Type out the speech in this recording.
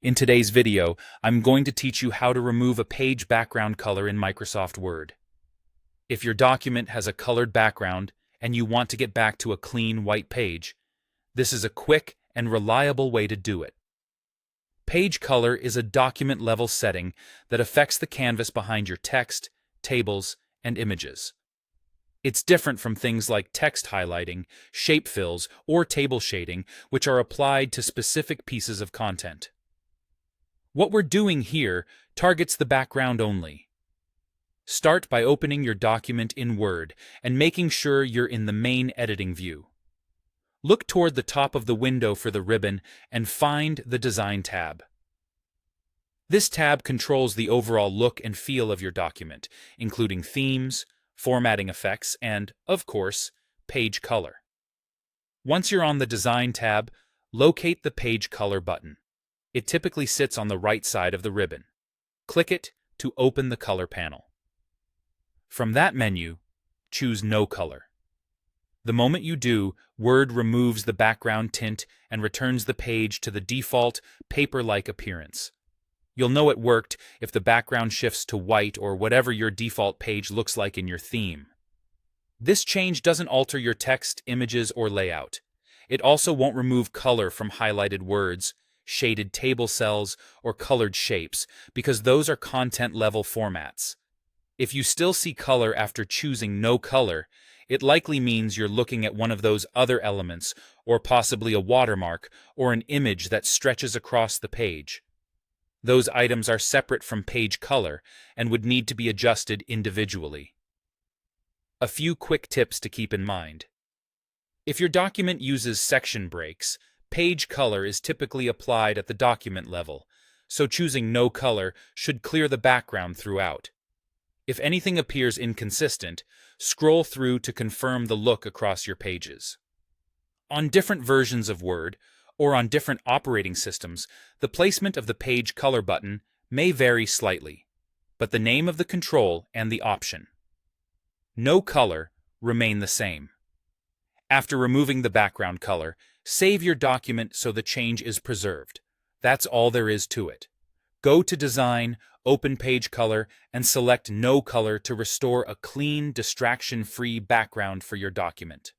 In today's video, I'm going to teach you how to remove a page background color in Microsoft Word. If your document has a colored background and you want to get back to a clean white page, this is a quick and reliable way to do it. Page color is a document-level setting that affects the canvas behind your text, tables, and images. It's different from things like text highlighting, shape fills, or table shading, which are applied to specific pieces of content. What we're doing here targets the background only. Start by opening your document in Word and making sure you're in the main editing view. Look toward the top of the window for the ribbon and find the Design tab. This tab controls the overall look and feel of your document, including themes, formatting effects, and, of course, page color. Once you're on the Design tab, locate the Page Color button. It typically sits on the right side of the ribbon. Click it to open the color panel. From that menu, choose No Color. The moment you do, Word removes the background tint and returns the page to the default, paper-like appearance. You'll know it worked if the background shifts to white or whatever your default page looks like in your theme. This change doesn't alter your text, images, or layout. It also won't remove color from highlighted words, shaded table cells, or colored shapes, because those are content-level formats. If you still see color after choosing No Color, it likely means you're looking at one of those other elements, or possibly a watermark, or an image that stretches across the page. Those items are separate from page color and would need to be adjusted individually. A few quick tips to keep in mind. If your document uses section breaks, page color is typically applied at the document level, so choosing No Color should clear the background throughout. If anything appears inconsistent, scroll through to confirm the look across your pages. On different versions of Word, or on different operating systems, the placement of the Page Color button may vary slightly, but the name of the control and the option, No Color, remain the same. After removing the background color, save your document so the change is preserved. That's all there is to it. Go to Design, open Page Color, and select No Color to restore a clean, distraction-free background for your document.